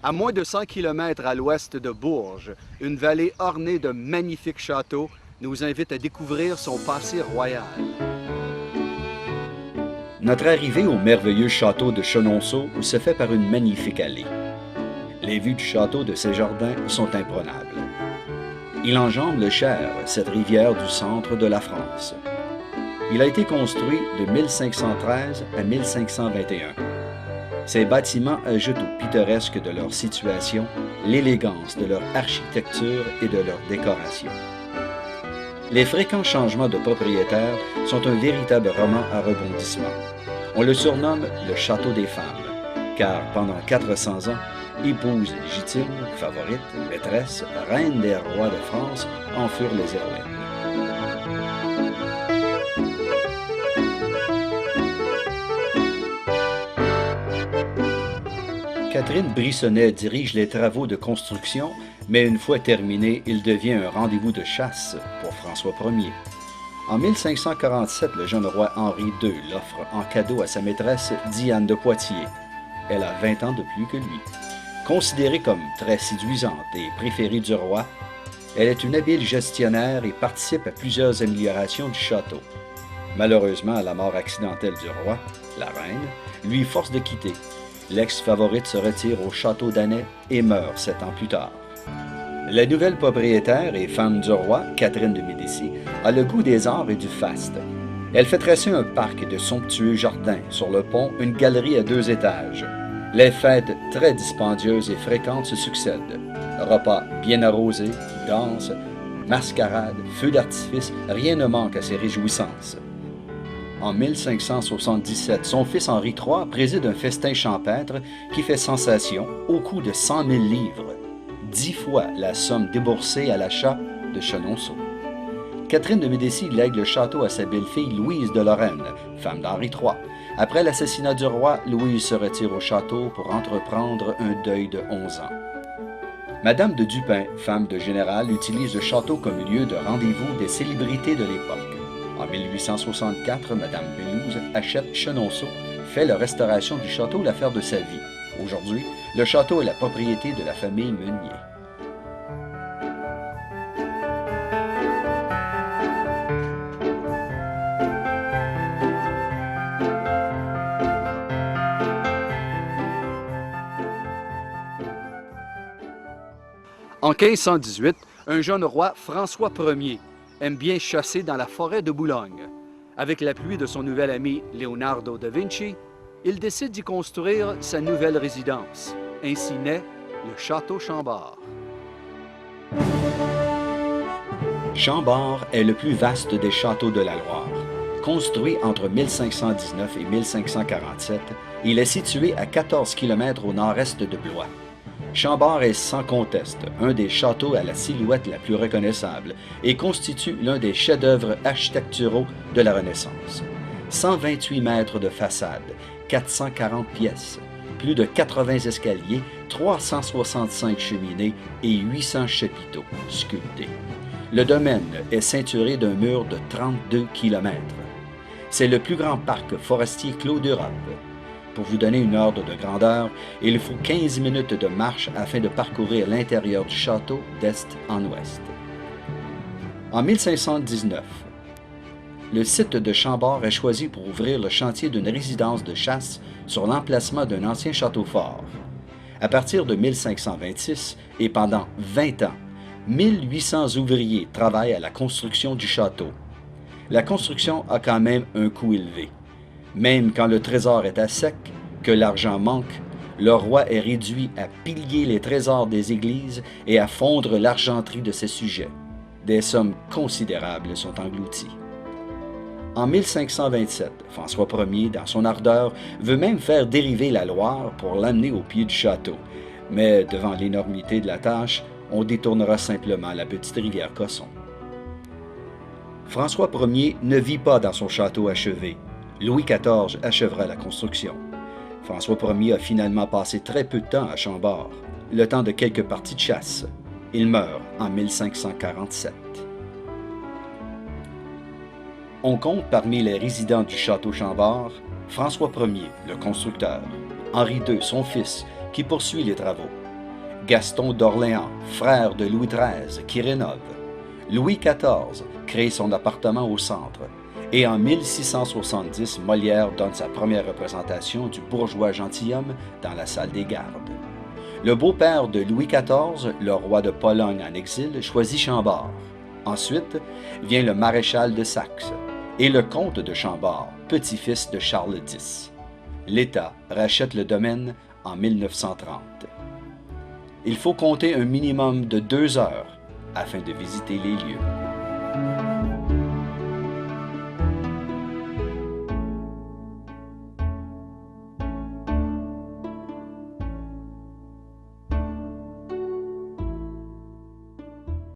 À moins de 100 km à l'ouest de Bourges, une vallée ornée de magnifiques châteaux nous invite à découvrir son passé royal. Notre arrivée au merveilleux château de Chenonceau se fait par une magnifique allée. Les vues du château de Saint-Jardin sont imprenables. Il enjambe le Cher, cette rivière du centre de la France. Il a été construit de 1513 à 1521. Ces bâtiments ajoutent au pittoresque de leur situation l'élégance de leur architecture et de leur décoration. Les fréquents changements de propriétaires sont un véritable roman à rebondissement. On le surnomme le Château des femmes, car pendant 400 ans, épouse légitime, favorite, maîtresse, reine des rois de France en furent les héroïnes. Catherine Brissonnet dirige les travaux de construction, mais une fois terminé, il devient un rendez-vous de chasse pour François Ier. En 1547, le jeune roi Henri II l'offre en cadeau à sa maîtresse Diane de Poitiers. Elle a 20 ans de plus que lui. Considérée comme très séduisante et préférée du roi, elle est une habile gestionnaire et participe à plusieurs améliorations du château. Malheureusement, la mort accidentelle du roi, la reine, lui force de quitter. L'ex-favorite se retire au château d'Annet et meurt 7 ans plus tard. La nouvelle propriétaire et femme du roi, Catherine de Médicis, a le goût des arts et du faste. Elle fait tresser un parc et de somptueux jardins, sur le pont une galerie à 2 étages. Les fêtes très dispendieuses et fréquentes se succèdent. Repas bien arrosés, danses, mascarades, feux d'artifice, rien ne manque à ces réjouissances. En 1577, son fils Henri III préside un festin champêtre qui fait sensation au coût de 100 000 livres, 10 fois la somme déboursée à l'achat de Chenonceau. Catherine de Médicis lègue le château à sa belle-fille Louise de Lorraine, femme d'Henri III. Après l'assassinat du roi, Louise se retire au château pour entreprendre un deuil de 11 ans. Madame de Dupin, femme de général, utilise le château comme lieu de rendez-vous des célébrités de l'époque. En 1864, Madame Belouse achète Chenonceau, fait la restauration du château l'affaire de sa vie. Aujourd'hui, le château est la propriété de la famille Meunier. En 1518, un jeune roi, François Ier, aime bien chasser dans la forêt de Boulogne. Avec l'appui de son nouvel ami Leonardo da Vinci, il décide d'y construire sa nouvelle résidence. Ainsi naît le Château Chambord. Chambord est le plus vaste des châteaux de la Loire. Construit entre 1519 et 1547, il est situé à 14 km au nord-est de Blois. Chambord est sans conteste un des châteaux à la silhouette la plus reconnaissable et constitue l'un des chefs-d'œuvre architecturaux de la Renaissance. 128 mètres de façade, 440 pièces, plus de 80 escaliers, 365 cheminées et 800 chapiteaux sculptés. Le domaine est ceinturé d'un mur de 32 km. C'est le plus grand parc forestier clos d'Europe. Pour vous donner une ordre de grandeur, il faut 15 minutes de marche afin de parcourir l'intérieur du château d'est en ouest. En 1519, le site de Chambord est choisi pour ouvrir le chantier d'une résidence de chasse sur l'emplacement d'un ancien château fort. À partir de 1526 et pendant 20 ans, 1800 ouvriers travaillent à la construction du château. La construction a quand même un coût élevé. Même quand le trésor est à sec, que l'argent manque, le roi est réduit à piller les trésors des églises et à fondre l'argenterie de ses sujets. Des sommes considérables sont englouties. En 1527, François Ier, dans son ardeur, veut même faire dériver la Loire pour l'amener au pied du château. Mais devant l'énormité de la tâche, on détournera simplement la petite rivière Cosson. François Ier ne vit pas dans son château achevé. Louis XIV achèvera la construction. François Ier a finalement passé très peu de temps à Chambord, le temps de quelques parties de chasse. Il meurt en 1547. On compte parmi les résidents du château Chambord François Ier, le constructeur, Henri II, son fils, qui poursuit les travaux, Gaston d'Orléans, frère de Louis XIII, qui rénove. Louis XIV crée son appartement au centre. Et en 1670, Molière donne sa première représentation du bourgeois gentilhomme dans la salle des gardes. Le beau-père de Louis XIV, le roi de Pologne en exil, choisit Chambord. Ensuite vient le maréchal de Saxe et le comte de Chambord, petit-fils de Charles X. L'État rachète le domaine en 1930. Il faut compter un minimum de 2 heures afin de visiter les lieux.